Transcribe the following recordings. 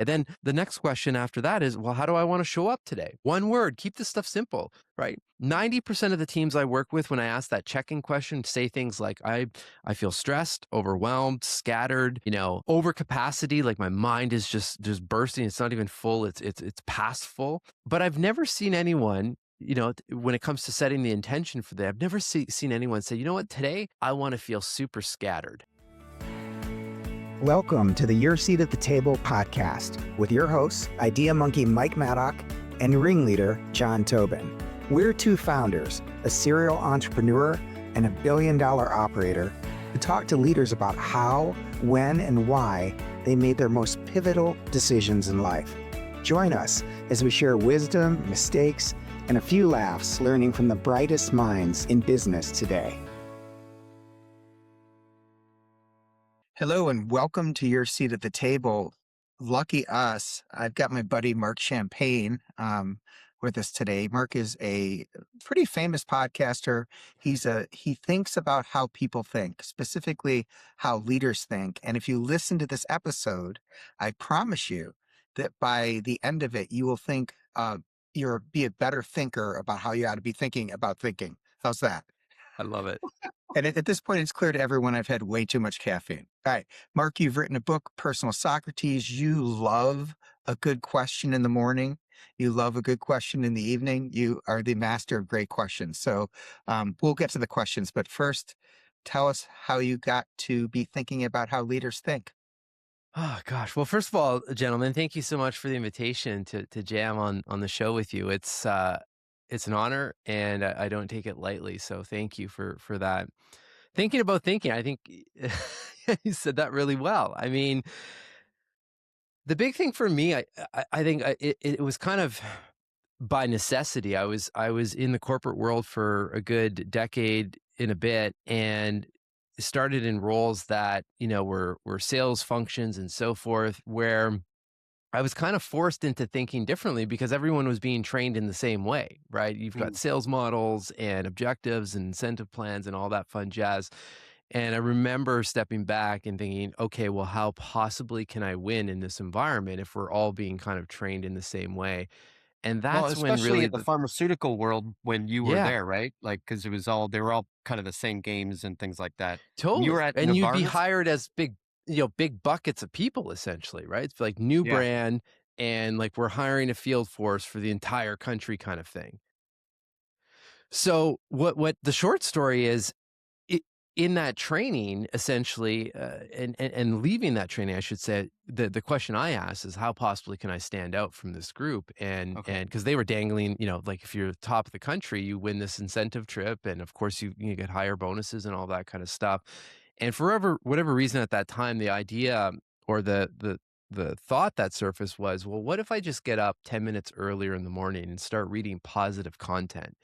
And then the next question after that is, well, how do I want to show up today? One word, keep this stuff simple, right? 90% of the teams I work with, when I ask that check-in question, say things like, I feel stressed, overwhelmed, scattered, over capacity, like my mind is just bursting. It's not even full. It's past full. But I've never seen anyone, when it comes to setting the intention for that, I've never seen anyone say, you know what, today I want to feel super scattered. Welcome to the Your Seat at the Table podcast with your hosts, Idea Monkey Mike Maddock and ringleader John Tobin. We're two founders, a serial entrepreneur and a billion-dollar operator, who talk to leaders about how, when, and why they made their most pivotal decisions in life. Join us as we share wisdom, mistakes, and a few laughs learning from the brightest minds in business today. Hello and welcome to Your Seat at the Table. Lucky us, I've got my buddy Marc Champagne with us today. Marc is a pretty famous podcaster. He thinks about how people think, specifically how leaders think. And if you listen to this episode, I promise you that by the end of it, you will think you'll be a better thinker about how you ought to be thinking about thinking. How's that? I love it. And at this point, it's clear to everyone I've had way too much caffeine. All right, Marc, you've written a book, Personal Socrates. You love a good question in the morning. You love a good question in the evening. You are the master of great questions. So we'll get to the questions. But first, tell us how you got to be thinking about how leaders think. Oh gosh. Well, first of all, gentlemen, thank you so much for the invitation to jam on the show with you. It's an honor, and I don't take it lightly. So thank you for that. Thinking about thinking, I think you said that really well. I mean, the big thing for me, I think it was kind of by necessity. I was in the corporate world for a good decade and a bit, and started in roles that were sales functions and so forth, where I was kind of forced into thinking differently because everyone was being trained in the same way, right? You've got sales models and objectives and incentive plans and all that fun jazz. And I remember stepping back and thinking, okay, well, how possibly can I win in this environment if we're all being kind of trained in the same way? And Well, that's when especially really in the pharmaceutical world when you were yeah, there, right? Like, because they were all kind of the same games and things like that. When you were totally. at And you'd be Novartis? hired as big buckets of people essentially, right? It's like new Yeah. brand, and like we're hiring a field force for the entire country kind of thing. So what the short story is, I in that training, essentially, and leaving that training, I should say, the question I asked is, how possibly can I stand out from this group? And Okay. because they were dangling, like if you're top of the country, you win this incentive trip, and of course you get higher bonuses and all that kind of stuff. And for whatever reason at that time, the idea or the thought that surfaced was, well, what if I just get up 10 minutes earlier in the morning and start reading positive content?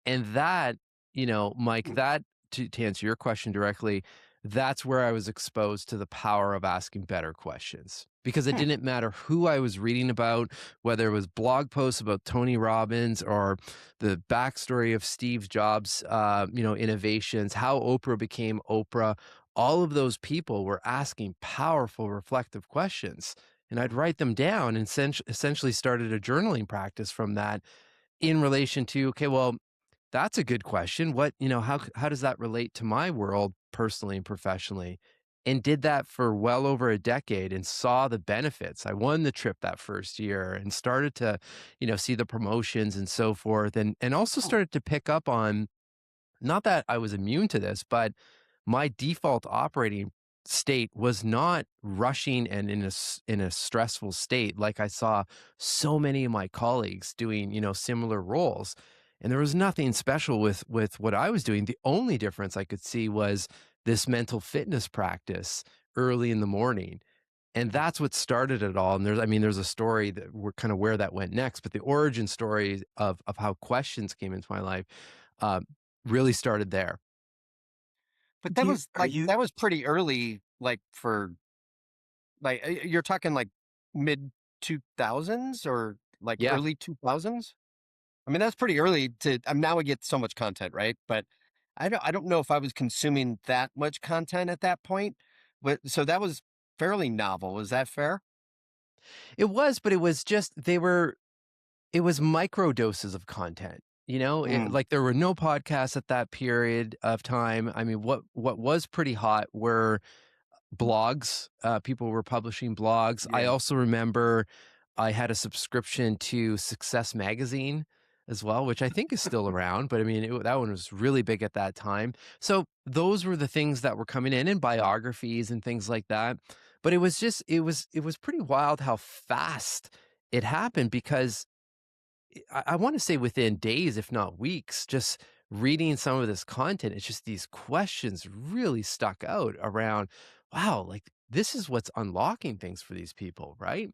And that, Mike, that to answer your question directly, that's where I was exposed to the power of asking better questions. Because it Hmm. didn't matter who I was reading about, whether it was blog posts about Tony Robbins or the backstory of Steve Jobs, innovations, how Oprah became Oprah. All of those people were asking powerful, reflective questions. And I'd write them down and essentially started a journaling practice from that in relation to, okay, well, that's a good question. How does that relate to my world personally and professionally? And did that for well over a decade and saw the benefits. I won the trip that first year and started to, see the promotions and so forth. And also started to pick up on, not that I was immune to this, but my default operating state was not rushing and in a stressful state like I saw so many of my colleagues doing, similar roles. And there was nothing special with what I was doing. The only difference I could see was this mental fitness practice early in the morning. And that's what started it all. And there's a story that we're kind of where that went next, but the origin story of how questions came into my life uh, really started there. But Do you, are you, that was pretty early, like for, like, you're talking like mid 2000s or like Yeah. early 2000s? I mean, that's pretty early now we get so much content, right? But I don't know if I was consuming that much content at that point. But so that was fairly novel. Is that fair? It was, but it was just it was micro doses of content, Mm, like, there were no podcasts at that period of time. I mean, what was pretty hot were blogs. People were publishing blogs. I yeah. also remember I had a subscription to Success Magazine as well, which I think is still around, but I mean, that one was really big at that time. So those were the things that were coming in, and biographies and things like that. But it was just, it was pretty wild how fast it happened, because I want to say within days, if not weeks, just reading some of this content, it's just these questions really stuck out around, wow, like this is what's unlocking things for these people, right?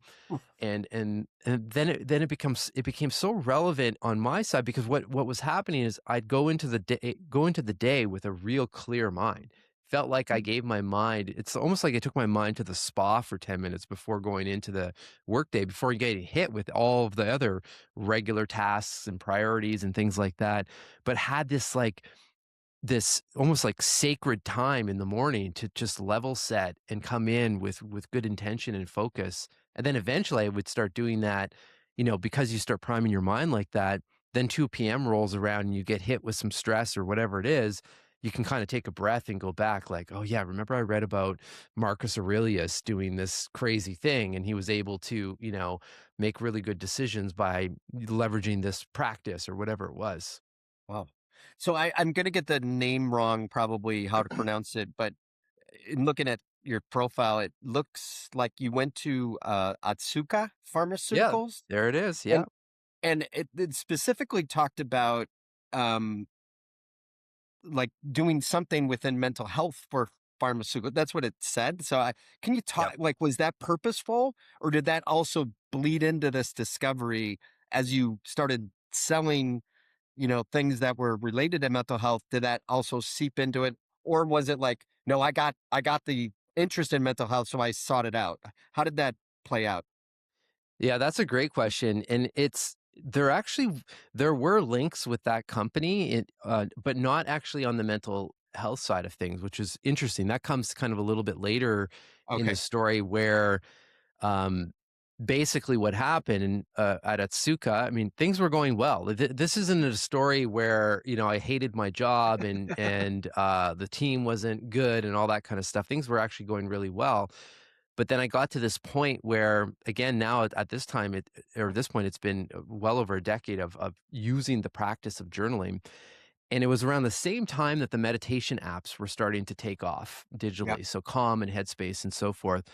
And then it became so relevant on my side, because what was happening is I'd go into the day with a real clear mind. Felt like I gave my mind, it's almost like I took my mind to the spa for 10 minutes before going into the workday, before getting hit with all of the other regular tasks and priorities and things like that. But had this almost like sacred time in the morning to just level set and come in with good intention and focus. And then eventually I would start doing that, because you start priming your mind like that. Then 2 p.m. rolls around and you get hit with some stress or whatever it is. You can kind of take a breath and go back, like, oh yeah, remember I read about Marcus Aurelius doing this crazy thing, and he was able to, make really good decisions by leveraging this practice or whatever it was. Wow. So I'm gonna get the name wrong, probably how to pronounce it, but in looking at your profile, it looks like you went to Atsuka Yeah, Pharmaceuticals, there it is. Yeah. and it specifically talked about um, like doing something within mental health for pharmaceutical. That's what it said. So can you talk? Yep. Like, was that purposeful, or did that also bleed into this discovery as you started selling? Things that were related to mental health, did that also seep into it? Or was it like, no, I got the interest in mental health, so I sought it out. How did that play out? Yeah, that's a great question, and there were links with that company, but not actually on the mental health side of things, which is interesting. That comes kind of a little bit later in the Okay. story, where um, basically what happened at Atsuka, I mean, things were going well. This isn't a story where, I hated my job and the team wasn't good and all that kind of stuff. Things were actually going really well. But then I got to this point where, again, now at this time, or this point, it's been well over a decade of using the practice of journaling. And it was around the same time that the meditation apps were starting to take off Yep. digitally. So Calm and Headspace and so forth.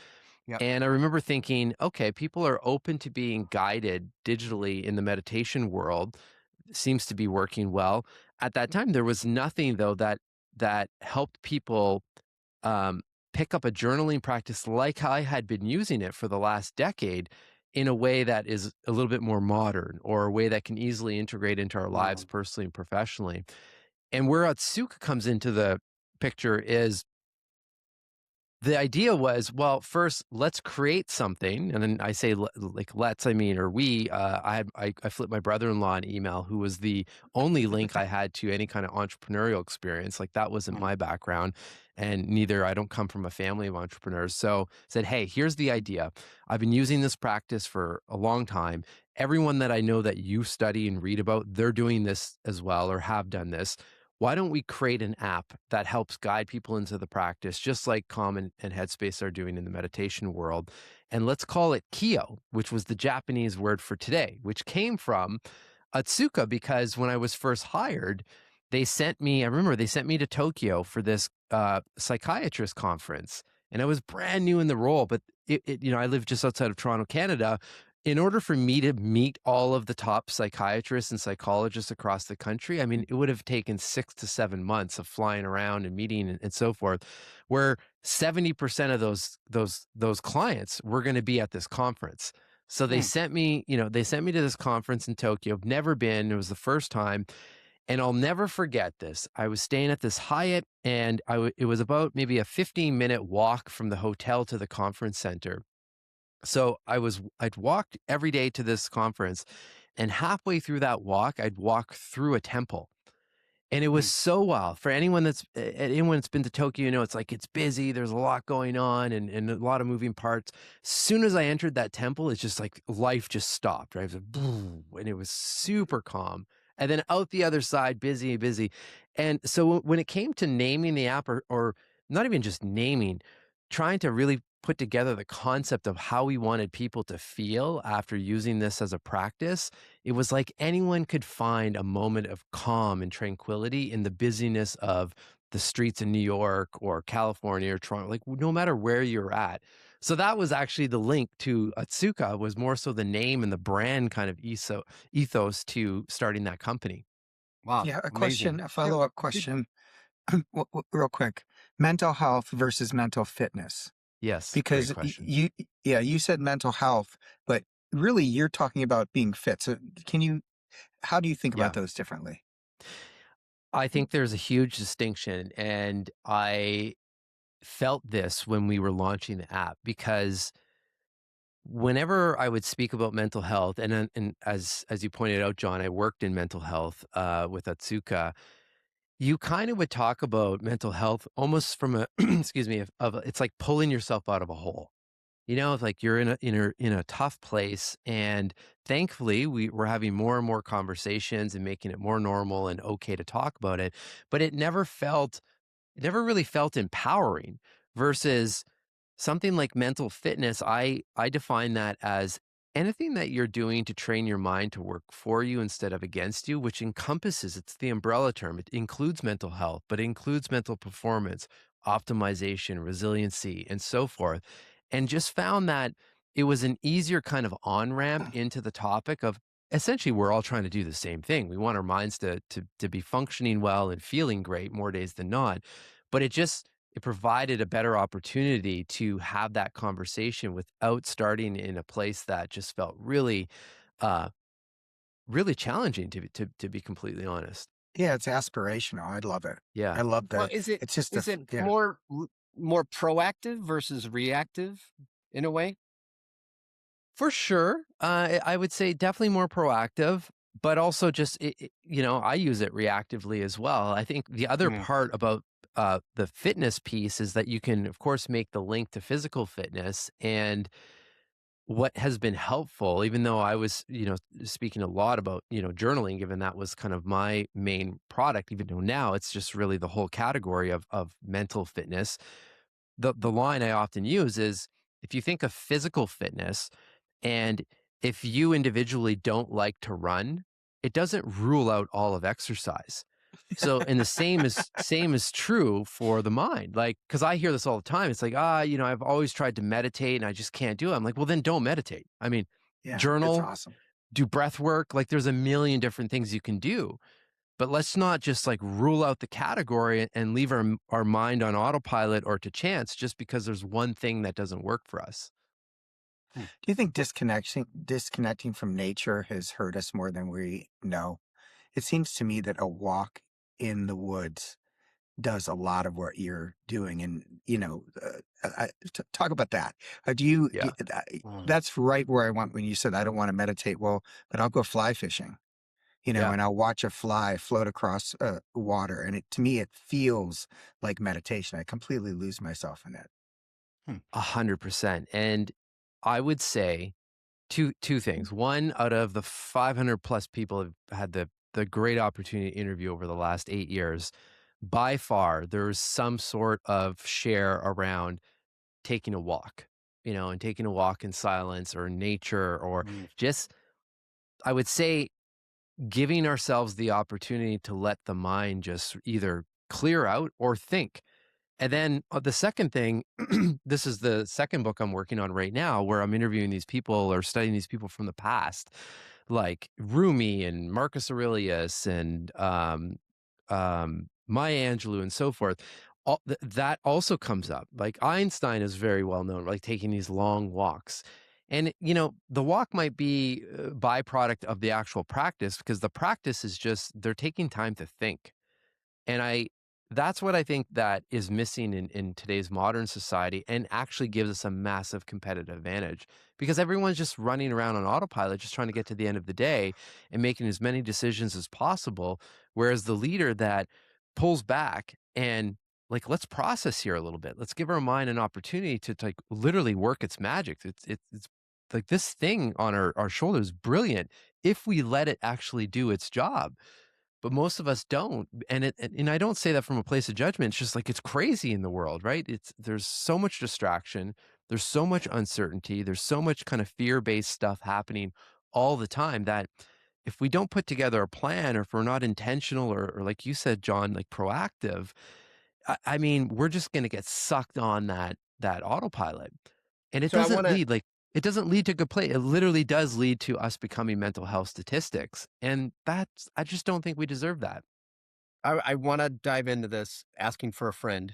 Yep. And I remember thinking, okay, people are open to being guided digitally in the meditation world. Seems to be working well. At that time, there was nothing though that helped people um, pick up a journaling practice like how I had been using it for the last decade, in a way that is a little bit more modern, or a way that can easily integrate into our lives Mm, personally and professionally. And where Otsuka comes into the picture is, the idea was, well, first let's create something, and then I say like let's, I mean, or we. I flipped my brother-in-law an email, who was the only link I had to any kind of entrepreneurial experience. Like, that wasn't mm, my background, and neither, I don't come from a family of entrepreneurs. So said, hey, here's the idea. I've been using this practice for a long time. Everyone that I know that you study and read about, they're doing this as well, or have done this. Why don't we create an app that helps guide people into the practice, just like Calm and Headspace are doing in the meditation world? And let's call it Kyo, which was the Japanese word for today, which came from Atsuka, because when I was first hired, I remember they sent me to Tokyo for this psychiatrist conference. And I was brand new in the role, but I live just outside of Toronto, Canada. In order for me to meet all of the top psychiatrists and psychologists across the country, I mean, mm, it would have taken 6 to 7 months of flying around and meeting and so forth, where 70% of those clients were going to be at this conference. So mm. they sent me to this conference in Tokyo. I've never been. It was the first time. And I'll never forget this. I was staying at this Hyatt, and it was about maybe a 15-minute walk from the hotel to the conference center. So I'd walked every day to this conference, and halfway through that walk, I'd walk through a temple. And it was Hmm. so wild for anyone that's been to Tokyo, it's like it's busy, there's a lot going on and a lot of moving parts. Soon as I entered that temple, it's just like life just stopped, right? It was like, boom, and it was super calm. And then out the other side, busy, busy. And so when it came to naming the app or not even just naming, trying to really put together the concept of how we wanted people to feel after using this as a practice, it was like anyone could find a moment of calm and tranquility in the busyness of the streets in New York or California or Toronto, like no matter where you're at. So that was actually the link to Atsuka was more so the name and the brand kind of ethos to starting that company. Wow, Yeah, a amazing. question, a Yeah, follow-up did question, real quick. Mental health versus mental fitness. Yes, great Because question. yeah, you said mental health, but really you're talking about being fit. So how do you think about Yeah. those differently? I think there's a huge distinction and I felt this when we were launching the app because whenever I would speak about mental health, and as you pointed out, John, I worked in mental health with Atsuka. You kind of would talk about mental health almost from a excuse me it's like pulling yourself out of a hole. It's like you're in a tough place, and thankfully we're having more and more conversations and making it more normal and okay to talk about it. But it never really felt empowering versus something like mental fitness. I define that as anything that you're doing to train your mind to work for you instead of against you, which encompasses, it's the umbrella term. It includes mental health, but it includes mental performance, optimization, resiliency, and so forth. And just found that it was an easier kind of on-ramp into the topic of essentially we're all trying to do the same thing. We want our minds to be functioning well and feeling great more days than not. But it provided a better opportunity to have that conversation without starting in a place that just felt really, uh, really challenging to be completely honest. Yeah, it's aspirational. I love it. I Yeah, love well, the it's just is it yeah. more proactive versus reactive in a way? for sure. I would say definitely more proactive, but also just, I use it reactively as well. I think the other Mm, part about the fitness piece is that you can, of course, make the link to physical fitness. And what has been helpful, even though I was, speaking a lot about, journaling, given that was kind of my main product, even though now it's just really the whole category of mental fitness. The line I often use is if you think of physical fitness and if you individually don't like to run, it doesn't rule out all of exercise. So, and the same is true for the mind. Like, because I hear this all the time. It's like, I've always tried to meditate and I just can't do it. I'm like, well, then don't meditate. I mean, Yeah, it's journal, awesome. do breath work. Like, there's a million different things you can do. But let's not just like rule out the category and leave our mind on autopilot or to chance just because there's one thing that doesn't work for us. hmm. Do you think disconnecting from nature has hurt us more than we know? It seems to me that a walk in the woods does a lot of what you're doing, and talk about that. Do you? Yeah. Mm. That's right where I went when you said I don't want to meditate. Well, but I'll go fly fishing, Yeah. and I'll watch a fly float across water, and to me it feels like meditation. I completely lose myself in it. 100%. And I would say two things. One, out of the 500 plus people have had the great opportunity to interview over the last 8 years, by far there's some sort of share around taking a walk, and taking a walk in silence or in nature or Mm. just, I would say, giving ourselves the opportunity to let the mind just either clear out or think. And then the second thing, this is the second book I'm working on right now, where I'm interviewing these people or studying these people from the past, like Rumi and Marcus Aurelius and Maya Angelou and so forth. That also comes up. Like Einstein is very well known, like taking these long walks. And, the walk might be a byproduct of the actual practice because the practice is just they're taking time to think. And That's what I think that is missing in today's modern society and actually gives us a massive competitive advantage because everyone's just running around on autopilot, just trying to get to the end of the day and making as many decisions as possible. Whereas the leader that pulls back and like, let's process here a little bit. Let's give our mind an opportunity to like literally work its magic. It's like this thing on our shoulder is brilliant if we let it actually do its job, but most of us don't. And I don't say that from a place of judgment. It's just like it's crazy in the world, right? It's there's so much distraction, there's so much uncertainty, there's so much kind of fear-based stuff happening all the time that if we don't put together a plan or if we're not intentional or like you said, John, like proactive, I mean, we're just gonna get sucked on that autopilot. And So I want to it doesn't lead to good play. It literally does lead to us becoming mental health statistics. And that's I just don't think we deserve that. I want to dive into this asking for a friend,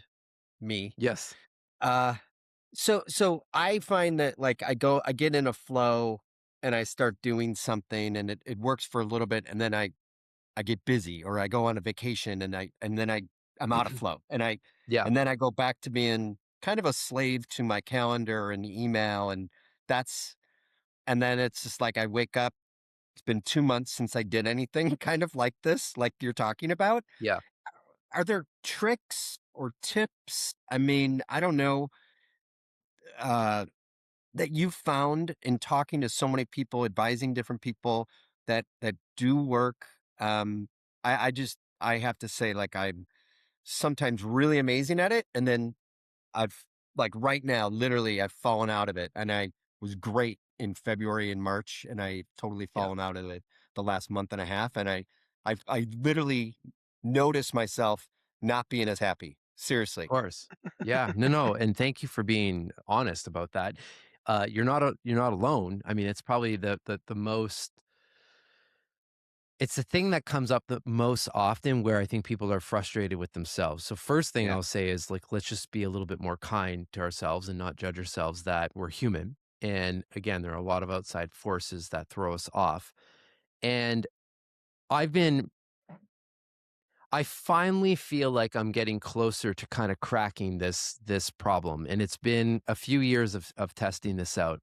me. Yes. Uh so I find that like I get in a flow and I start doing something and it works for a little bit and then I get busy or I go on a vacation and then I'm out of flow Yeah, and then I go back to being kind of a slave to my calendar and email that's and then it's just like I wake up. It's been 2 months since I did anything kind of like this, like you're talking about. yeah. Are there tricks or tips? I mean, I don't know, uh, that you've found in talking to so many people, advising different people that do work. Um, I have to say, like I'm sometimes really amazing at it, and then I've like right now, literally, I've fallen out of it, and I was great in February and March, and I totally Yeah, fallen out of it the last month and a half, and I literally noticed myself not being as happy. of Seriously. course. Yeah. No, no, and thank you for being honest about that. You're not alone. I mean, it's probably the most it's the thing that comes up the most often where I think people are frustrated with themselves. So first thing Yeah. I'll say is like let's just be a little bit more kind to ourselves and not judge ourselves that we're human. And again, there are a lot of outside forces that throw us off. And I've been I finally feel like I'm getting closer to kind of cracking this problem. And it's been a few years of testing this out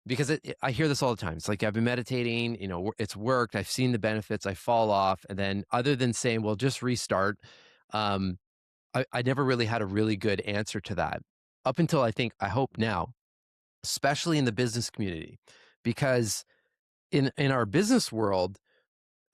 because I hear this all the time. It's like I've been meditating, it's worked. I've seen the benefits. I fall off, and then other than saying, "Well, just restart," um, I never really had a really good answer to that up until I hope now, especially in the business community, because in our business world,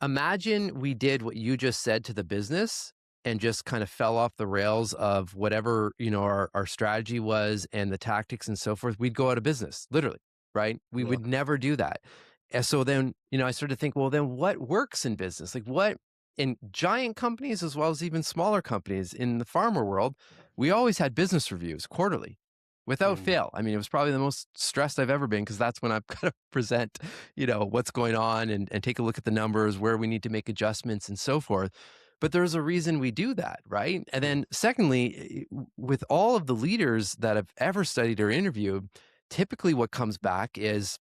imagine we did what you just said to the business and just kind of fell off the rails of whatever, our strategy was and the tactics and so forth. We'd go out of business, literally, right? We Yeah. would never do that. And so then, I started to think, well, then what works in business? Like what in giant companies as well as even smaller companies in the pharma world, we always had business reviews quarterly without Mm. fail. I mean, it was probably the most stressed I've ever been because that's when I've got to present what's going on and take a look at the numbers, where we need to make adjustments and so forth. But there's a reason we do that, right? And Mm. then secondly, with all of the leaders that I've ever studied or interviewed, typically what comes back is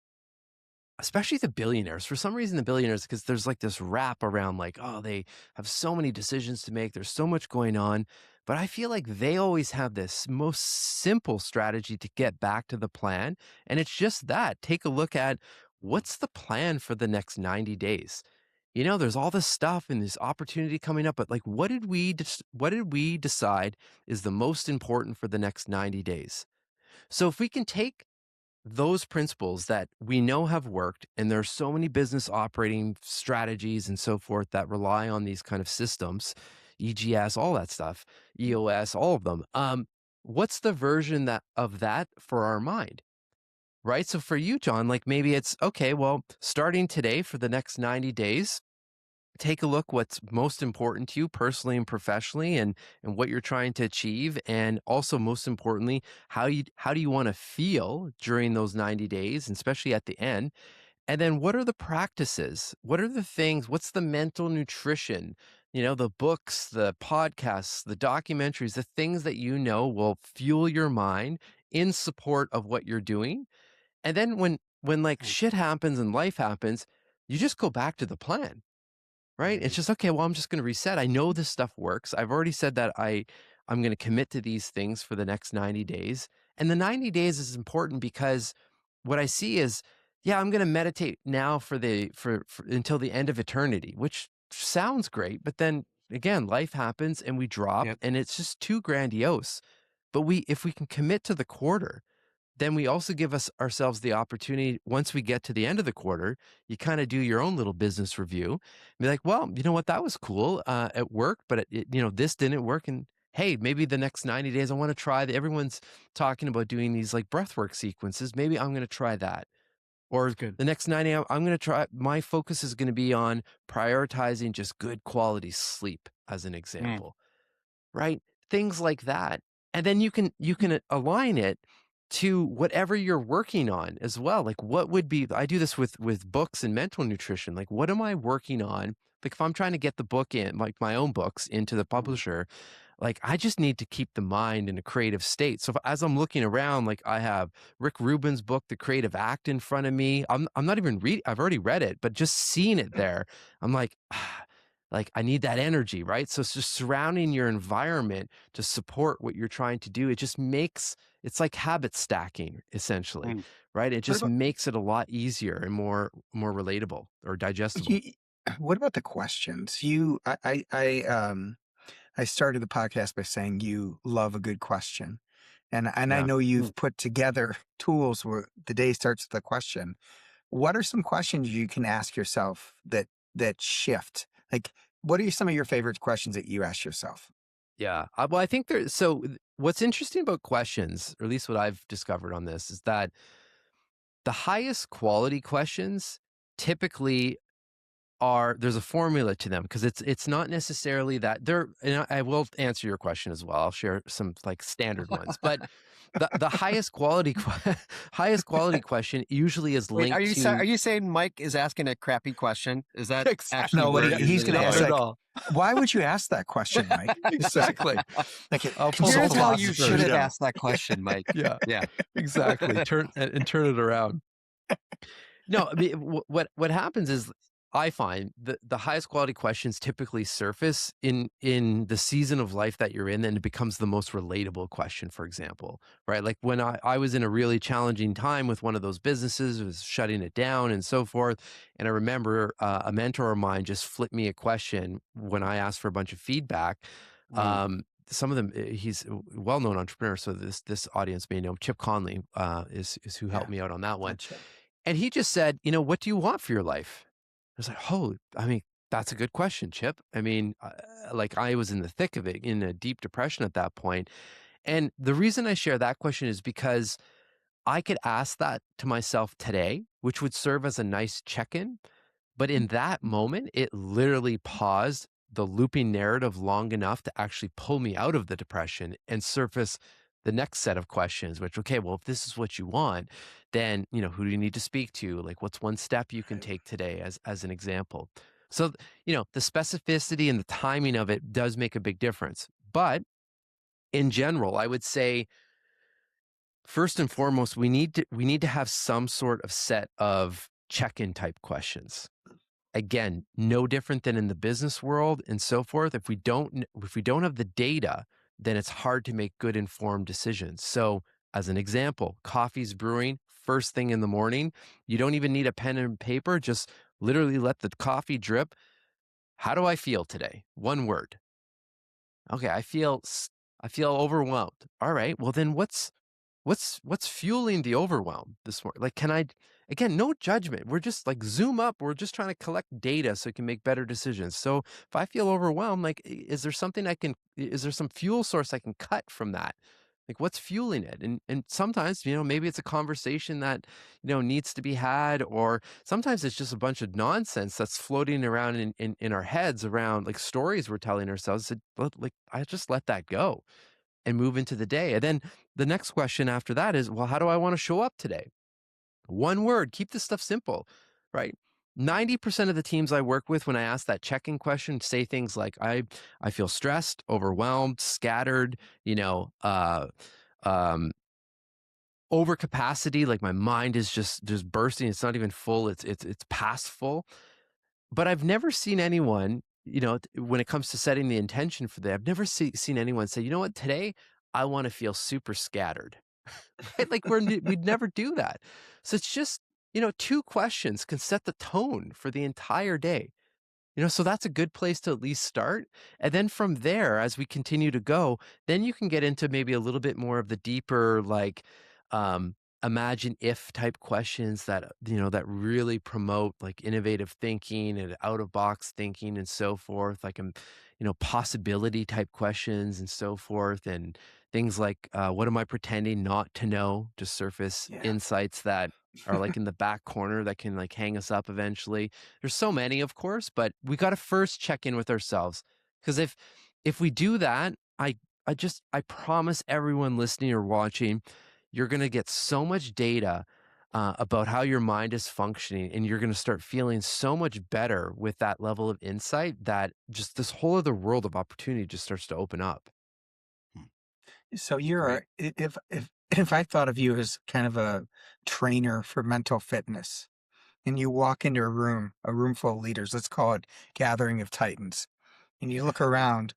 especially the billionaires. For some reason, the billionaires, because there's like this wrap around like, oh, they have so many decisions to make. There's so much going on. But I feel like they always have this most simple strategy to get back to the plan. And it's just that take a look at what's the plan for the next 90 days. There's all this stuff and this opportunity coming up, but like, what did we decide is the most important for the next 90 days? So if we can take those principles that we know have worked, and there's so many business operating strategies and so forth that rely on these kind of systems, EGS, all that stuff, EOS, all of them. What's the version that of that for our mind? Right. So for you, John, like maybe it's okay, well, starting today for the next 90 days, take a look what's most important to you personally and professionally and what you're trying to achieve, and also most importantly how do you want to feel during those 90 days and especially at the end. And then what are the practices, what are the things, what's the mental nutrition, the books, the podcasts, the documentaries, the things that will fuel your mind in support of what you're doing. And then when like Mm. shit happens and life happens, you just go back to the plan. right? It's Right. just, okay, well, I'm just going to reset. I know this stuff works. I've already said that I'm going to commit to these things for the next 90 days. And the 90 days is important because what I see is, yeah, I'm going to meditate now for until the end of eternity, which sounds great, but then again, life happens and we drop Yep. and it's just too grandiose. But if we can commit to the quarter, then we also give ourselves the opportunity once we get to the end of the quarter, you kind of do your own little business review. Be like, well, you know what, that was cool at work, but this didn't work. And hey, maybe the next 90 days I want to try that. Everyone's talking about doing these like breathwork sequences. Maybe I'm going to try that. Or It's good. the next 90, I'm going to try. My focus is going to be on prioritizing just good quality sleep, as an Mm. example, right? Things like that. And then you can align it to whatever you're working on as well. Like what would be I do this with books and mental nutrition. Like what am I working on? Like if I'm trying to get the book in, like my own books into the Mhm. publisher, like I just need to keep the mind in a creative state. So as I'm looking around, like I have Rick Rubin's book, The Creative Act, in front of me. I'm not even read. I've already read it, but just seeing it there, I'm like, like I need that energy, right? So it's just surrounding your environment to support what you're trying to do. It just makes it's like habit stacking, essentially, Mm. right? It What just about makes it a lot easier and more relatable or digestible. you? What about the questions? I started the podcast by saying you love a good question. And I Yeah. know Mm. you've put together tools where the day starts with a question. What are some questions you can ask yourself that shift? Like, what are some of your favorite questions that you ask yourself? Yeah. Well, I think what's interesting about questions, or at least what I've discovered on this, is that the highest quality questions typically there's a formula to them because it's not necessarily that they're and I will answer your question as well. I'll share some like standard ones, but the highest quality highest quality question usually is Wait, linked are to you saying Mike is asking a crappy question? Is that exactly actually No, what where he's you're going to no, ask, no, going? like, no. why would you ask that question, Mike? It's Exactly. like a I'll pull the Here's how you philosopher. should have cappuccino. asked that question, Mike. Yeah, Yeah. exactly. Turn it around. No, I mean, what happens is I find the highest quality questions typically surface in the season of life that you're in, and it becomes the most relatable question, for example, right? Like when I was in a really challenging time with one of those businesses, was shutting it down and so forth. And I remember a mentor of mine just flipped me a question when I asked for a bunch of feedback. Mm. Some of them, he's a well-known entrepreneur, so this audience may know him. Chip Conley is who helped Yeah, me out on that one. gotcha. And he just said, "What do you want for your life?" I was like, "Oh, I mean, that's a good question, Chip." I mean, like I was in the thick of it, in a deep depression at that point. And the reason I share that question is because I could ask that to myself today, which would serve as a nice check-in. But in that moment, it literally paused the looping narrative long enough to actually pull me out of the depression and surface the next set of questions, which, okay, well, if this is what you want, then, who do you need to speak to? Like, what's one step you can Right. take today as an example? So, the specificity and the timing of it does make a big difference. But in general, I would say first and foremost, we need to have some sort of set of check-in type questions. Again, no different than in the business world and so forth. If we don't have the data, then it's hard to make good informed decisions. So, as an example, coffee's brewing first thing in the morning. You don't even need a pen and paper. Just literally let the coffee drip. How do I feel today? One word. Okay, I feel overwhelmed. All right. Well, then what's fueling the overwhelm this morning? Like, can I again, no judgment. We're just like zoom up. We're just trying to collect data so we can make better decisions. So if I feel overwhelmed, like, is there some fuel source I can cut from that? Like, what's fueling it? And sometimes, maybe it's a conversation that, needs to be had, or sometimes it's just a bunch of nonsense that's floating around in our heads around like stories we're telling ourselves. Like, I just let that go and move into the day. And then the next question after that is, well, how do I want to show up today? One word, keep this stuff simple, right? 90% of the teams I work with, when I ask that check-in question, say things like, I feel stressed, overwhelmed, scattered, um, overcapacity, like my mind is just bursting. It's not even full. It's past full. but I've never seen anyone, when it comes to setting the intention for that, I've never seen anyone say, "You know what? Today, I wanna feel super scattered." Right? Like, we'd never do that. So it's just, 2 questions can set the tone for the entire day. So that's a good place to at least start. And then from there, as we continue to go, then you can get into maybe a little bit more of the deeper, like, um, imagine if type questions that, that really promote like innovative thinking and out of box thinking and so forth, like, possibility type questions and so forth. And things like, what am I pretending not to know? To surface Yeah. insights that are like in the back corner that can like hang us up eventually. There's so many, of course, but we got to first check in with ourselves. Because if we do that, I promise everyone listening or watching, you're going to get so much data about how your mind is functioning, and you're going to start feeling so much better with that level of insight that just this whole other world of opportunity just starts to open up. So Great. if I thought of you as kind of a trainer for mental fitness, and you walk into a room full of leaders, let's call it gathering of titans, and you look around,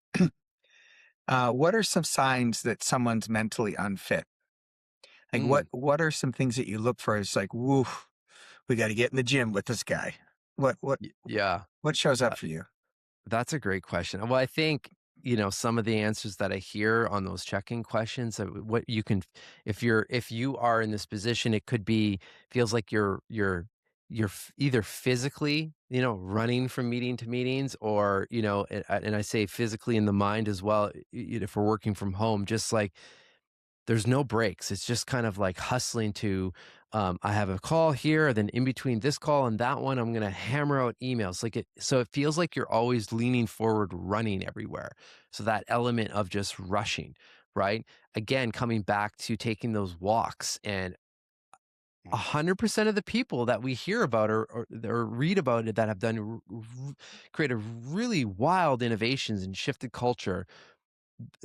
what are some signs that someone's mentally unfit? Like Mm, what are some things that you look for? It's like, woo, we got to get in the gym with this guy. What what yeah. what shows up for you? That's a great question. Well, I think, some of the answers that I hear on those check-in questions, what you can, if you are in this position, it could be, feels like you're either physically, running from meeting to meetings, or, and I say physically in the mind as well, if we're working from home, just like there's no breaks. It's just kind of like hustling to, I have a call here, then in between this call and that one, I'm gonna hammer out emails. So it feels like you're always leaning forward, running everywhere. So that element of just rushing, right? Again, coming back to taking those walks, and Mm, 100% of the people that we hear about or read about it that have done created really wild innovations and shifted culture,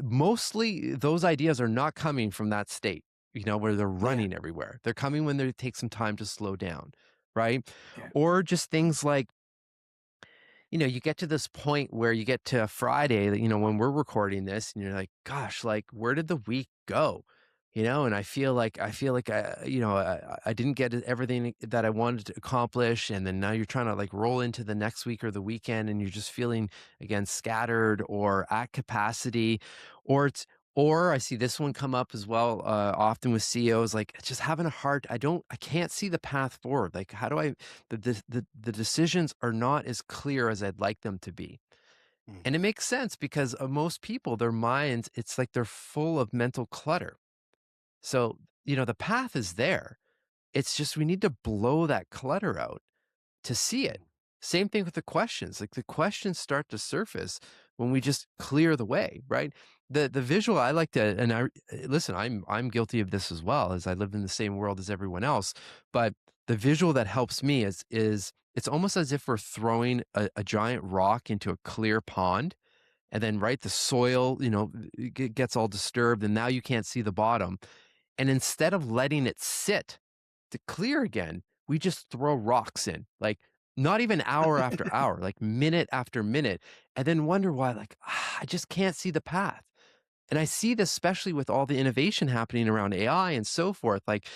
mostly those ideas are not coming from that state, where they're Yeah, running everywhere. They're coming when they take some time to slow down, right? yeah, Or just things like, you get to this point where you get to Friday, when we're recording this, and you're like, gosh, like, where did the week go? And I feel like I didn't get everything that I wanted to accomplish. And then now you're trying to like roll into the next week or the weekend, and you're just feeling, again, scattered or at capacity. Or or I see this one come up as well, often with CEOs, like just having a hard, I can't see the path forward. Like, how do I, the decisions are not as clear as I'd like them to be. mm, And it makes sense because most people, their minds, it's like they're full of mental clutter. So, the path is there. It's just we need to blow that clutter out to see it. Same thing with the questions. Like, the questions start to surface when we just clear the way, right? The visual I like to, and listen, I'm guilty of this as well, as I live in the same world as everyone else. But the visual that helps me is it's almost as if we're throwing a giant rock into a clear pond, and then, right, the soil, it gets all disturbed, and now you can't see the bottom. And instead of letting it sit to clear again, we just throw rocks in, like, not even hour after hour, like minute after minute, and then wonder why, like, I just can't see the path. And I see this especially with all the innovation happening around AI and so forth. Like,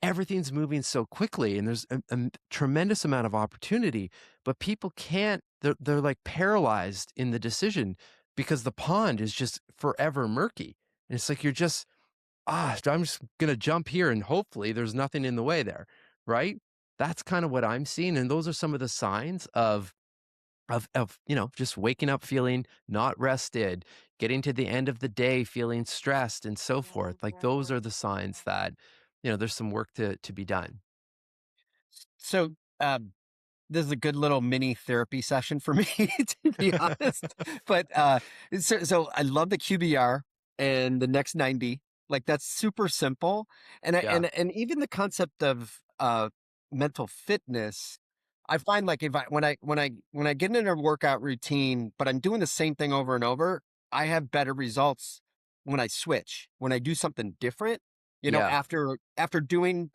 everything's moving so quickly, and there's a tremendous amount of opportunity, but people can't, they're like paralyzed in the decision because the pond is just forever murky. And it's like you're just, I'm just gonna jump here and hopefully there's nothing in the way there, right? That's kind of what I'm seeing, and those are some of the signs of just waking up feeling not rested, getting to the end of the day feeling stressed and so forth. Like, those are the signs that, there's some work to be done. So, this is a good little mini therapy session for me, to be honest. But so I love the QBR and the next 90. Like that's super simple. And Yeah. and even the concept of mental fitness, I find like if I when I get in a workout routine, but I'm doing the same thing over and over, I have better results when I switch, when I do something different, Yeah. after doing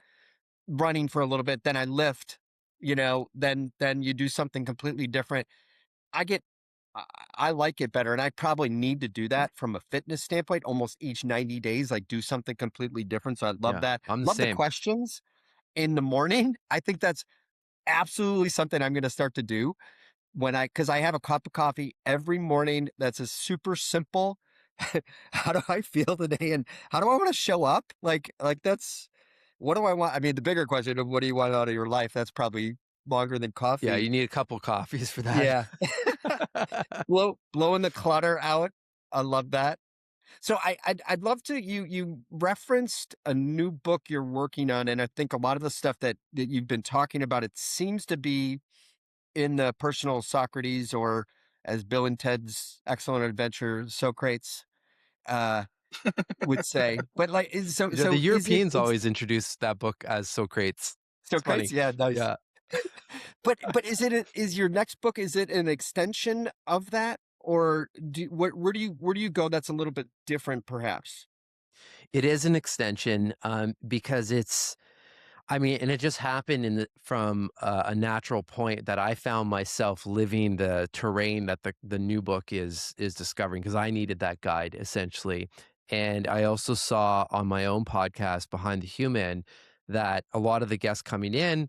running for a little bit, then I lift, then you do something completely different. I get I I like it better, and I probably need to do that from a fitness standpoint almost each 90 days, like do something completely different. So I love Yeah, that. I'm the Love the same. questions in the morning. I think that's absolutely something I'm going to start to do because I have a cup of coffee every morning. That's a super simple. How do I feel today? And how do I want to show up? Like that's what do I want? I mean, the bigger question of what do you want out of your life? That's probably longer than Yeah, coffee. you need a couple coffees for that. Yeah. Blowing the clutter out. I love that. So I'd love to you referenced a new book you're working on, and I think a lot of the stuff that you've been talking about, it seems to be in the personal Socrates, or as Bill and Ted's Excellent Adventure, Socrates uh would say. But like Yeah, the is it Europeans it's always introduce that book as Socrates. It's Socrates? funny. Yeah, nice. Yeah. But is your next book, is it an extension of that? Or where do you go that's a little bit different perhaps? It is an extension, because it's I mean, and it just happened from a natural point that I found myself living the terrain that the new book is discovering because I needed that guide essentially. And I also saw on my own podcast, Behind the Human, that a lot of the guests coming in,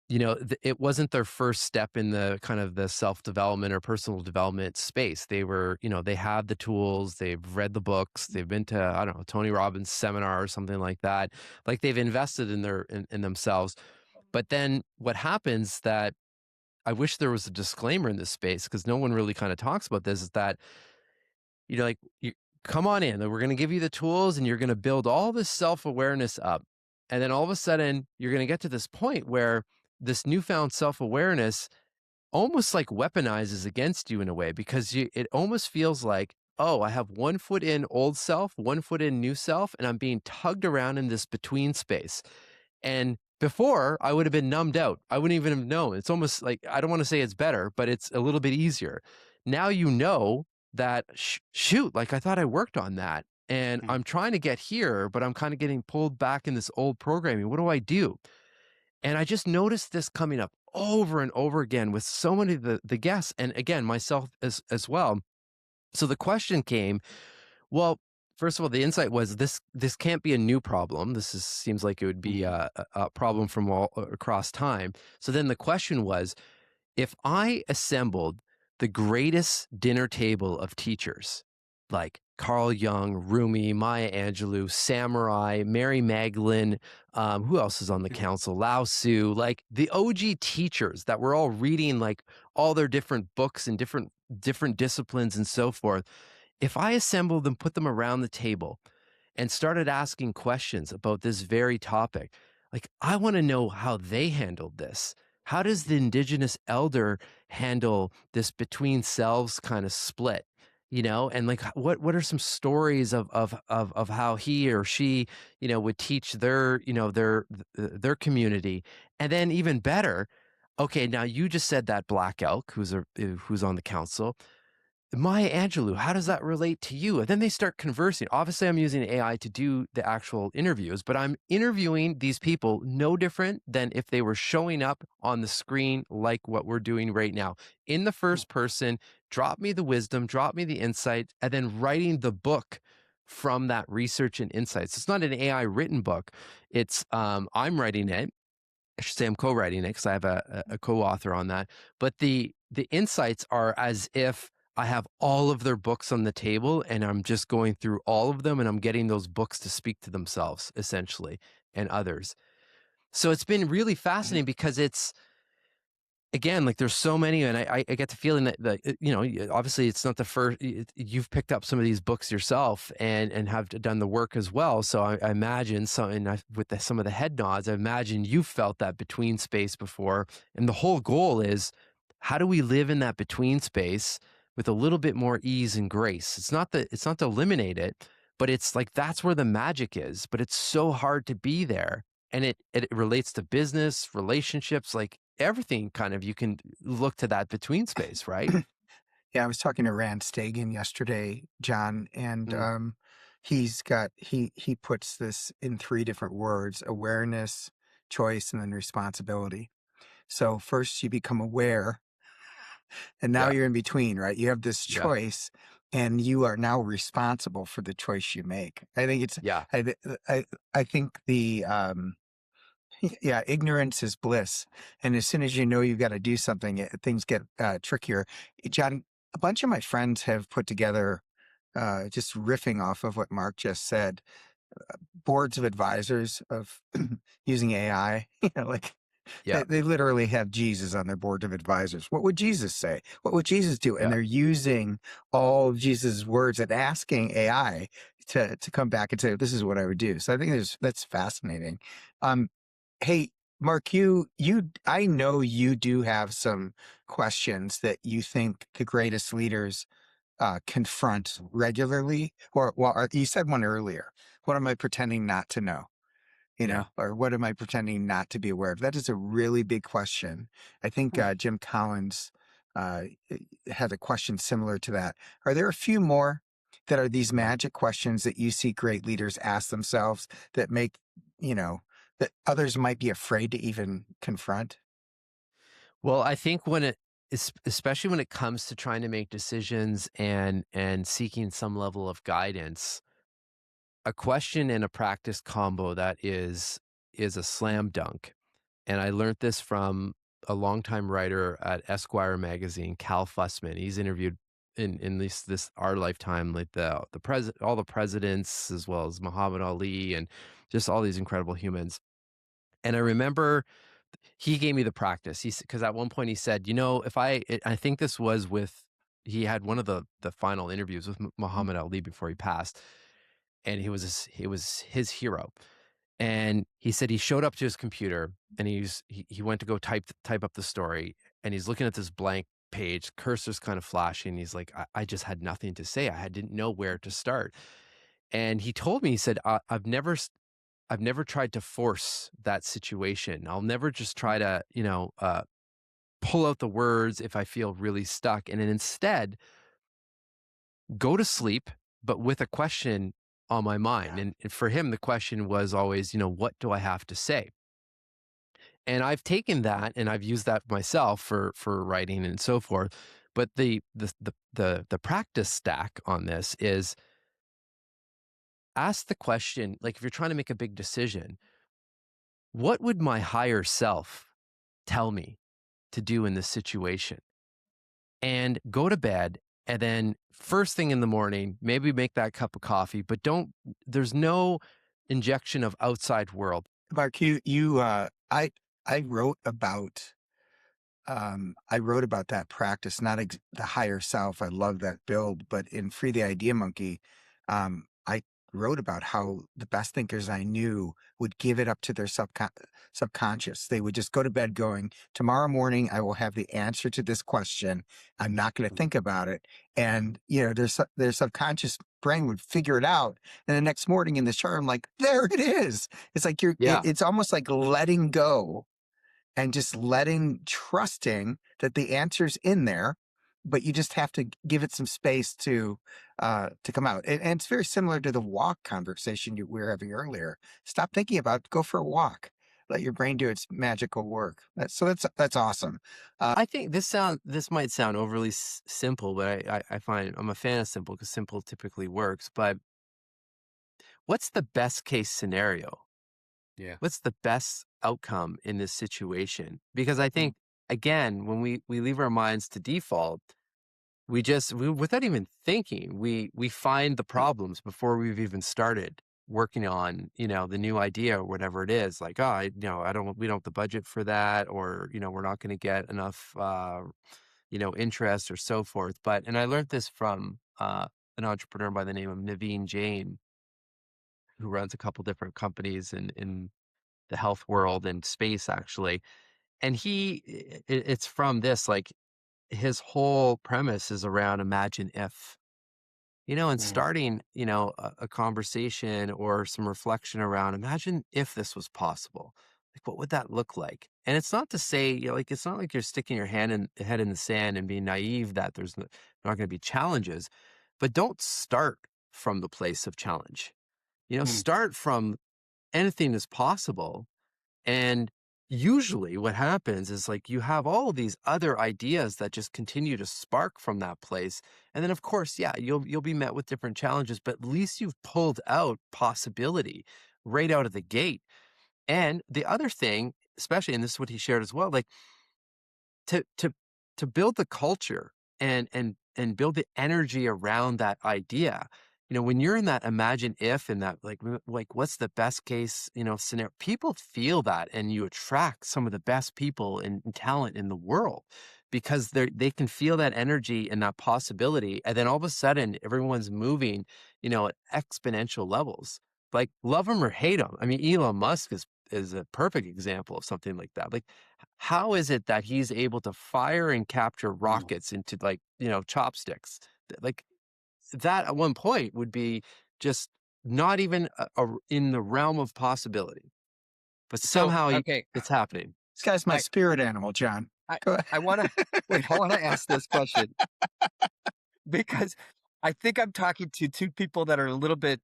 it wasn't their first step in the kind of the self-development or personal development space. They were, they have the tools, they've read the books, they've been to, I don't know, Tony Robbins seminar or something like that. Like they've invested in themselves. But then what happens that I wish there was a disclaimer in this space because no one really kind of talks about this is that like you come on in, we're going to give you the tools and you're going to build all this self-awareness up. And then all of a sudden you're going to get to this point where this newfound self-awareness almost like weaponizes against you in a way because it almost feels like, oh, I have one foot in old self, one foot in new self, and I'm being tugged around in this between space. And before, I would have been numbed out. I wouldn't even have known. It's almost like I don't want to say it's better, but it's a little bit easier. Now you know that shoot, like I thought I worked on that. And Mm. I'm trying to get here, but I'm kind of getting pulled back in this old programming. What do I do? And I just noticed this coming up over and over again with so many of the guests, and again, myself as well. So the question came, well, first of all, the insight was this can't be a new problem. Seems like it would be Mm. a problem from all across time. So then the question was, if I assembled the greatest dinner table of teachers, like Carl Jung, Rumi, Maya Angelou, Samurai, Mary Magdalene, who else is on the council? Lao Tzu, like the OG teachers that were all reading like all their different books and different disciplines and so forth. If I assembled them, put them around the table, and started asking questions about this very topic, like I want to know how they handled this. How does the indigenous elder handle this between selves kind of split? And like what are some stories of how he or she, would teach their community. And then even better, okay, now you just said that Black Elk who's on the council. Maya Angelou, how does that relate to you? And then they start conversing. Obviously, I'm using AI to do the actual interviews, but I'm interviewing these people no different than if they were showing up on the screen like what we're doing right now. In the first person, drop me the wisdom, drop me the insight, and then writing the book from that research and insights. It's not an AI written book. It's I'm writing it. I should say I'm co-writing it because I have a co-author on that. But the insights are as if I have all of their books on the table and I'm just going through all of them and I'm getting those books to speak to themselves essentially and others. So it's been really fascinating because it's again, like there's so many, and I get the feeling that obviously it's not the first. You've picked up some of these books yourself and have done the work as well. So I imagine some of the head nods, I imagine you've felt that between space before. And the whole goal is how do we live in that between space with a little bit more ease and grace? It's not to eliminate it, but it's like that's where the magic is. But it's so hard to be there and it relates to business, relationships, like everything kind of you can look to that between space, right? Yeah, I was talking to Rand Stagen yesterday, John, and Mm. he puts this in three different words: awareness, choice, and then responsibility. So first you become aware, and now Yeah. you're in between, right? You have this Yeah. choice, and you are now responsible for the choice you make. I think it's, Yeah. I, th- I think yeah, ignorance is bliss. And as soon as you know you've got to do something, things get trickier. John, a bunch of my friends have put together, just riffing off of what Mark just said, boards of advisors of using AI. Like Yeah. they literally have Jesus on their board of advisors. What would Jesus say? What would Jesus do? And Yeah. they're using all of Jesus' words and asking AI to come back and say, this is what I would do. So I think that's fascinating. Um, Hey, Mark, I know you do have some questions that you think the greatest leaders confront regularly, or you said one earlier. What am I pretending not to know? Yeah. Or what am I pretending not to be aware of? That is a really big question. I think Hmm. Jim Collins uh, had a question similar to that. Are there a few more that are these Yeah. magic questions that you see great leaders ask themselves that make, you know, that others might be afraid to even confront? Well, I think especially when it comes to trying to make decisions and seeking some level of guidance, a question and a practice combo that is a slam dunk. And I learned this from a longtime writer at Esquire magazine, Cal Fussman. He's interviewed in this our lifetime, like the president, all the presidents, as well as Muhammad Ali, and just all these incredible humans. And I remember he gave me the practice. Because at one point he said, if I think this was with he had one of the final interviews with Muhammad Ali before he passed, and he was his hero. And he said he showed up to his computer and he went to go type up the story, and he's looking at this blank page, cursor's kind of flashing. He's like, I just had nothing to say. Didn't know where to start. And he told me, he said, I've never tried to force that situation. I'll never just try to, pull out the words if I feel really stuck. And then instead go to sleep, but with a question on my mind. Yeah. And for him, the question was always, what do I have to say? And I've taken that and I've used that myself for writing and so forth. But the practice stack on this is ask the question, like if you're trying to make a big decision, what would my higher self tell me to do in this situation? And go to bed, and then first thing in the morning, maybe make that cup of coffee, but there's no injection of outside world. Mark, I wrote about that practice, not the higher self. I love that build, but in Free the Idea Monkey, I wrote about how the best thinkers I knew would give it up to their subconscious. They would just go to bed going, tomorrow morning, I will have the answer to this question. I'm not going to think about it. And, their subconscious brain would figure it out. And the next morning in the shower, I'm like, there it is. It's like Yeah. it's almost like letting go and just trusting that the answer's in there, but you just have to give it some space to come out. And it's very similar to the walk conversation we were having earlier. Stop thinking about it, go for a walk. Let your brain do its magical work. That's awesome. I think this might sound overly simple, but I find I'm a fan of simple because simple typically works. But what's the best case scenario? Yeah. What's the best outcome in this situation? Because I Mm. think, again, when we leave our minds to default, without even thinking, we find the problems before we've even started working on, the new idea or whatever it is. Like, we don't have the budget for that, or, we're not going to get enough, interest or so forth. And I learned this from, an entrepreneur by the name of Naveen Jain, who runs a couple different companies in the health world and space, actually. And it's from this, like, his whole premise is around imagine if, and Mm. starting, a conversation or some reflection around imagine if this was possible. Like, what would that look like? And it's not to say, like, it's not like you're sticking your head in the sand and being naive that there's not going to be challenges, but don't start from the place of challenge. Mm. Start from anything is possible, and usually what happens is like you have all of these other ideas that just continue to spark from that place. And then of course, yeah, you'll be met with different challenges, but at least you've pulled out possibility right out of the gate. And the other thing, especially, and this is what he shared as well, like to to to build the culture and build the energy around that idea. When you're in that imagine if and that like what's the best case, scenario, people feel that and you attract some of the best people and talent in the world because they can feel that energy and that possibility. And then all of a sudden everyone's moving, at exponential levels. Like love them or hate them. I mean, Elon Musk is a perfect example of something like that. Like how is it that he's able to fire and capture Mm. rockets into like, chopsticks? Like that at one point would be just not even in the realm of possibility, but So, somehow okay, it's happening. This guy's my I spirit animal, John. I Go ahead. I wanna wait, I wanna ask this question because I think I'm talking to 2 people that are a little bit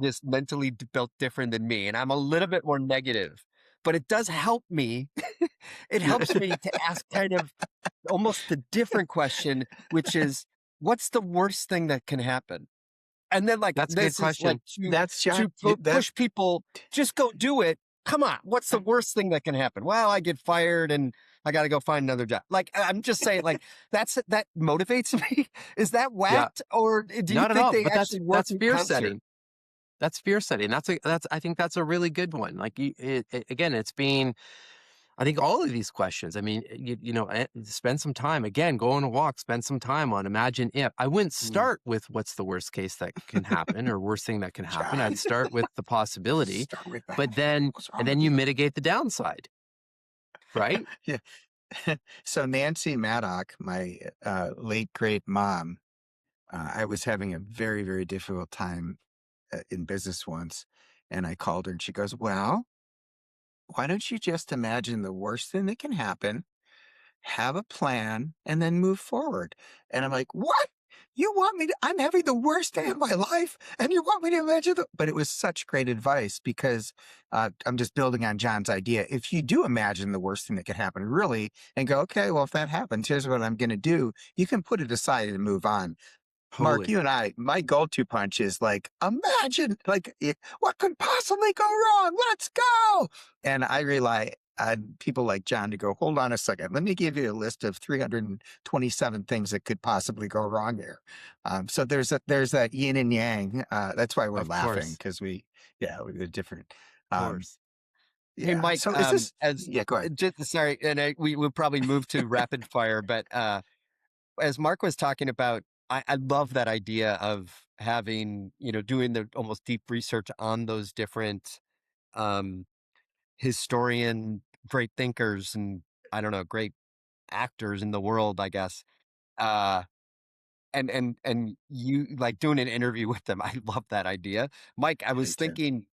just mentally built different than me, and I'm a little bit more negative, but it does help me. It helps me to ask kind of almost a different question, which is, what's the worst thing that can happen? And then, like, That's a good this is like question. That's John. That push people, just go do it. Come on, what's the worst thing that can happen? Well, I get fired and I got to go find another job. Like, I'm just saying, like, that motivates me. Is that Yeah, whacked, or do you not at think all. they But actually work that's in fear concert? setting. That's fear setting. I think that's a really good one. Like again, it's being, I think all of these questions, I mean, spend some time, again, go on a walk, spend some time on imagine if. I wouldn't Mm. start with what's the worst case that can happen or worst thing that can happen. I'd John. start with the possibility, Start with that. but then, What's and wrong then with you you? mitigate the downside, right? Yeah. So Nancy Maddock, my late great mom, I was having a very, very difficult time in business once, and I called her, and she goes, "Well, why don't you just imagine the worst thing that can happen, have a plan, and then move forward?" And I'm like, "What? You want me to? I'm having the worst day of my life, and you want me to imagine the?" But it was such great advice because I'm just building on John's idea. If you do imagine the worst thing that could happen, really, and go, okay, well, if that happens, here's what I'm going to do. You can put it aside and move on. Mark, Totally. you and I, my go-to punch is like, imagine, like, what could possibly go wrong? Let's go. And I rely on people like John to go, hold on a second. Let me give you a list of 327 things that could possibly go wrong here. So there's that yin and yang. That's why we're Of laughing course. because we're different. Of Um, course. Hey, yeah. Mike, So is this, as yeah, go ahead. just sorry, and we will probably move to rapid fire, but as Mark was talking about, I love that idea of having, doing the almost deep research on those different um, historian, great thinkers, and I don't know, great actors in the world, I guess. Uh, and you like doing an interview with them. I love that idea. Mike, I Me was too. thinking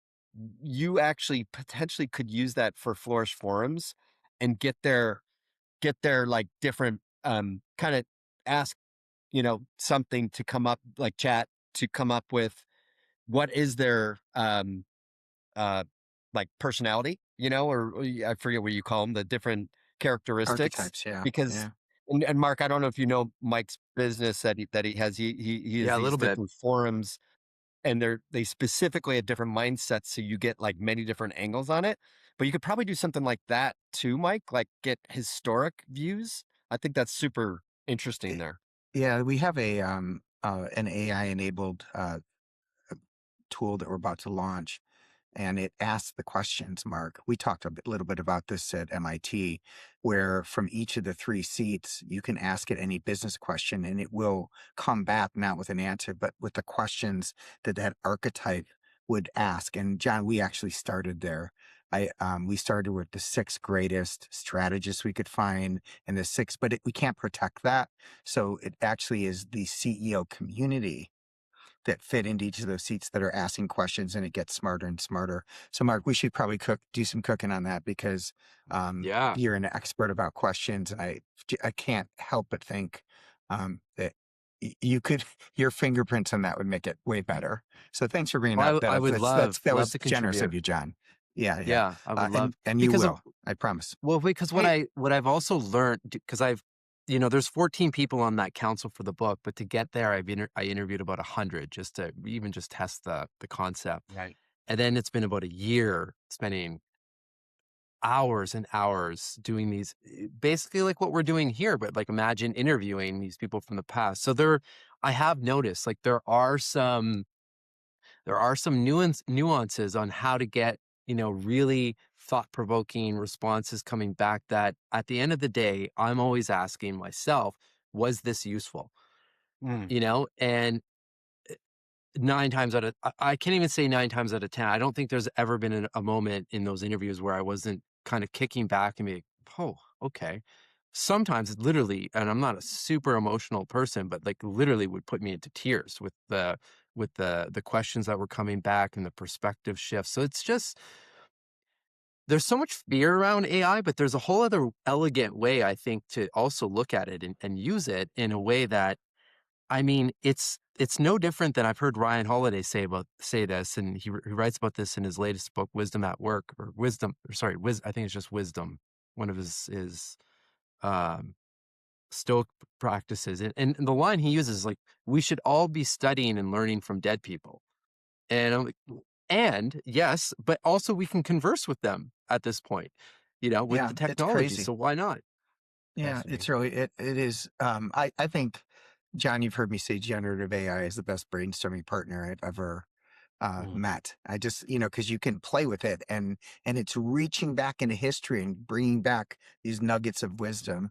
you actually potentially could use that for Flourish forums and get their like different kind of ask, something to come up like chat to come up with what is their uh like personality, or I forget what you call them, the different characteristics. Archetypes. Yeah. Because Yeah. and Mark, I don't know if you know Mike's business that he has. He has Yeah, a these little bit. different forums, and they specifically have different mindsets, so you get like many different angles on it. But you could probably do something like that too, Mike. Like get historic views. I think that's super interesting Eh, there. Yeah. We have an AI enabled tool that we're about to launch, and it asks the questions, Mark. We talked little bit about this at MIT, where from each of the three seats, you can ask it any business question and it will come back not with an answer, but with the questions that that archetype would ask. And John, we actually started there. We started with the six greatest strategists we could find and the six, but we can't protect that. So it actually is the CEO community that fit into each of those seats that are asking questions, and it gets smarter and smarter. So Mark, we should probably do some cooking on that because Yeah. you're an expert about questions. And I can't help but think that you could, your fingerprints on that would make it way better. So thanks for bringing Well, that I up. would That love was to generous of contribute. you, John. Yeah, yeah. Yeah, I would love And you because of will, I promise. well, because Hey, what I've also learned because I've there's 14 people on that council for the book, but to get there, I interviewed about 100 just to even just test the concept. Right. And then it's been about a year spending hours and hours doing these basically like what we're doing here, but like imagine interviewing these people from the past. So I have noticed like there are some nuances on how to get, really thought-provoking responses coming back that at the end of the day, I'm always asking myself, was this useful? Mm, And 9 times out of I can't even say 9 times out of 10. I don't think there's ever been a moment in those interviews where I wasn't kind of kicking back and being, "Oh, okay." Sometimes it literally, and I'm not a super emotional person, but like literally would put me into tears with the questions that were coming back and the perspective shifts. So it's just there's so much fear around AI, but there's a whole other elegant way I think to also look at it and use it in a way that it's no different than I've heard Ryan Holiday say this, and he writes about this in his latest book, Wisdom at Work, or Wisdom, or sorry, I think it's just Wisdom, one of his um, Stoic practices, and the line he uses is like, "We should all be studying and learning from dead people," and I'm like, and yes, but also we can converse with them at this point, with yeah, the it's technology. crazy. So why not? Yeah, it's fascinating. really it is. I think, John, you've heard me say generative AI is the best brainstorming partner I've ever Mm, met. I just, because you can play with it, and it's reaching back into history and bringing back these nuggets of wisdom.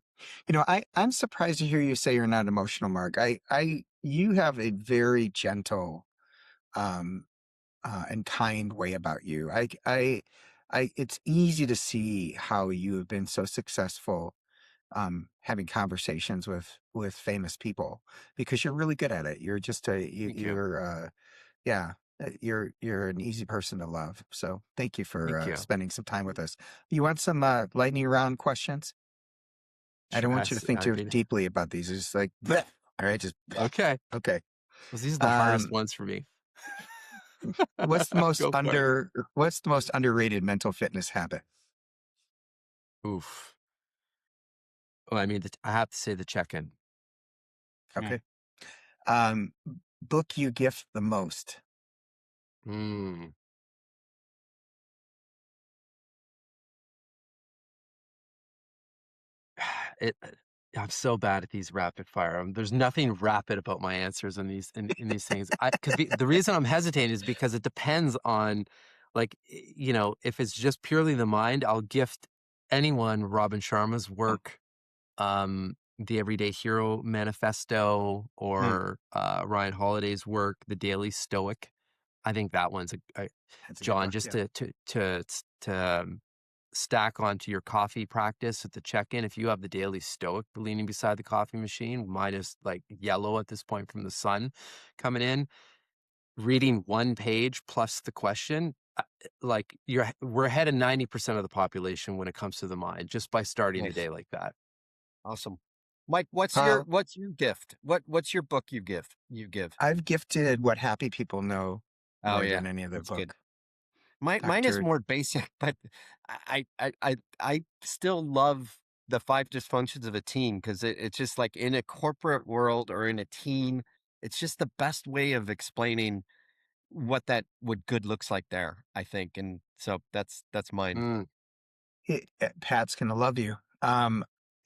I'm surprised to hear you say you're not emotional, Mark. You have a very gentle um, and kind way about you. It's easy to see how you have been so successful having conversations with famous people because you're really good at it. You're just thank you. yeah, you're an easy person to love. So thank you for Thank you. spending some time with us. You want some lightning round questions? I don't Sure, want you to think too deeply about these. It's just like, bleh. All right, just bleh. okay. Okay. Well, these are the hardest Um, ones for me. Go for it. what's the most underrated mental fitness habit? Oof. Well, I mean, I have to say the check-in. Mm. Okay. Um, book you gift the most. Mm. It I'm so bad at these rapid fire. There's nothing rapid about my answers in these things. Because the reason I'm hesitating is because it depends on, like, if it's just purely the mind, I'll gift anyone Robin Sharma's work, the Everyday Hero Manifesto, Hmm, or Ryan Holiday's work, The Daily Stoic. I think that one's a that's a good John, book. just Yeah. to stack onto your coffee practice at the check-in. If you have the Daily Stoic leaning beside the coffee machine, mine is like yellow at this point from the sun coming in, reading one page plus the question, like we're ahead of 90% of the population when it comes to the mind just by starting the Nice. day like that. Awesome. Mike, Uh, what's your gift? What's your book you give? I've gifted What Happy People Know Oh more yeah, than any other that's good. book. Mine is Doctor, more basic, but I still love the five dysfunctions of a teen because it's just like in a corporate world or in a teen, it's just the best way of explaining what good looks like there, I think. And so that's mine. Mm. Pat's gonna love you.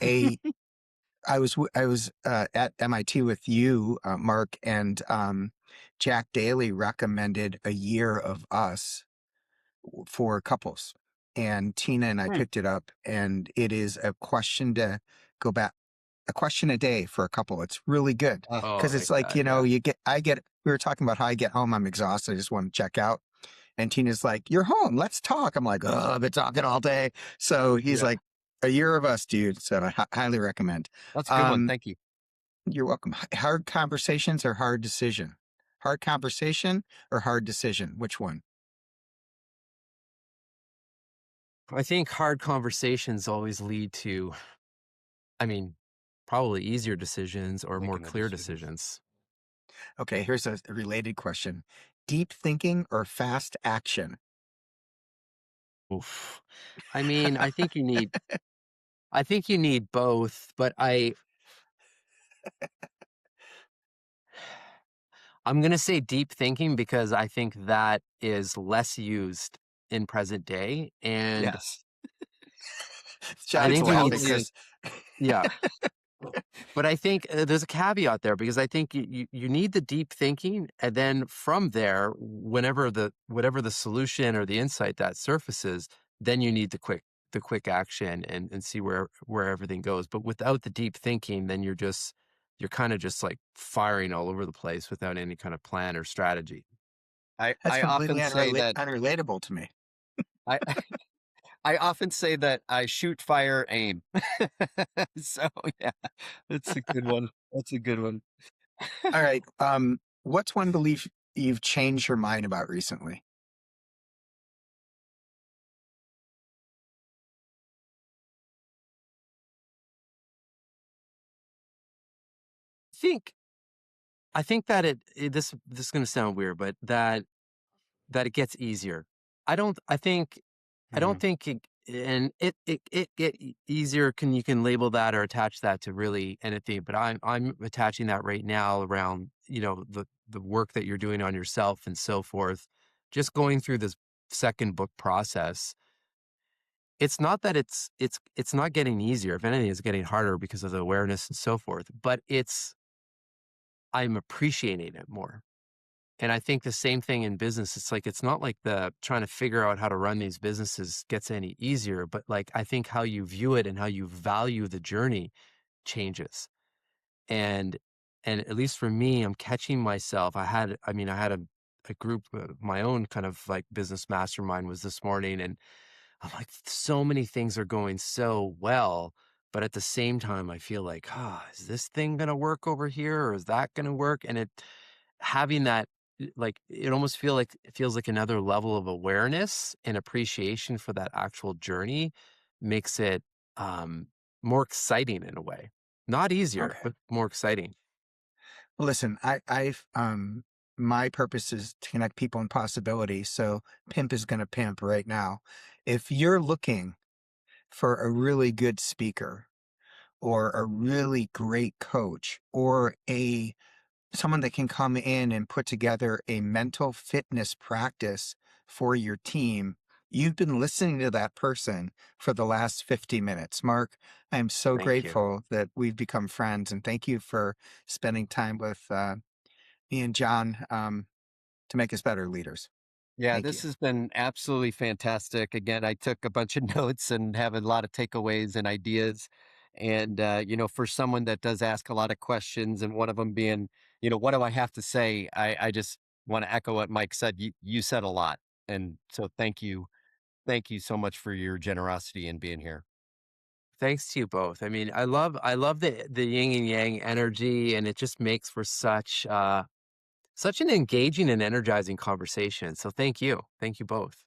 A I was at MIT with you, Mark, and Jack Daly recommended A Year of Us for couples, and Tina and I Hmm. picked it up, and it is a question to go back, a question a day for a couple. It's really good Oh, I because it's like like, that. Yeah. we were talking about how I get home, I'm exhausted, I just want to check out. And Tina's like, "You're home, let's talk." I'm like, "Oh, I've been talking all day." So he's Yeah. like, "A Year of Us, dude." So I highly recommend. That's a good one. Um, Thank you. you're welcome. Hard conversations or hard decision? Hard conversation or hard decision? Which one? I think hard conversations always lead to, I mean, probably easier decisions or more Making the clear decisions. decisions. Okay, here's a related question. Deep thinking or fast action? Oof. I mean, I think you need both, but I'm gonna say deep thinking because I think that is less used in present day, and Yes. I John's It's think you need laughing laughing. because s yeah. But I think, there's a caveat there because I think you need the deep thinking, and then from there, whatever the solution or the insight that surfaces, then you need the quick action and see where everything goes. But without the deep thinking, then you're kinda just, like, firing all over the place without any kind of plan or strategy. That's I completely often say that unrelatable to me. I I often say that I shoot, fire, aim. So, yeah, that's a good one. That's a good one. All right. What's one belief you've changed your mind about recently? Think I think that this is gonna sound weird, but that it gets easier. I don't Mm, think it and it get easier can you can label that or attach that to really anything, but I'm attaching that right now around, the work that you're doing on yourself and so forth. Just going through this second book process, it's not that it's not getting easier. If anything, it's getting harder because of the awareness and so forth, but I'm appreciating it more. And I think the same thing in business. It's like it's not like the trying to figure out how to run these businesses gets any easier, but like I think how you view it and how you value the journey changes. And and at least for me, I'm catching myself. I had a group my own kind of like business mastermind was this morning, and I'm like, so many things are going so well, but at the same time, I feel like, is this thing gonna work over here or is that gonna work? And having that, like, it feels like another level of awareness and appreciation for that actual journey makes it more exciting in a way. Not easier, okay. but more exciting. Well, listen, my purpose is to connect people and possibilities. So pimp is going to pimp right now. If you're looking for a really good speaker or a really great coach or a someone that can come in and put together a mental fitness practice for your team. You've been listening to that person for the last 50 minutes. Mark, I'm so Thank you. grateful that we've become friends. And thank you for spending time with me and John to make us better leaders. Yeah, Thank this you. has been absolutely fantastic. Again, I took a bunch of notes and have a lot of takeaways and ideas. And, for someone that does ask a lot of questions, and one of them being, what do I have to say? I just want to echo what Mike said. You said a lot. And so thank you. Thank you so much for your generosity in being here. Thanks to you both. I mean, I love the yin and yang energy, and it just makes for such an engaging and energizing conversation. So thank you. Thank you both.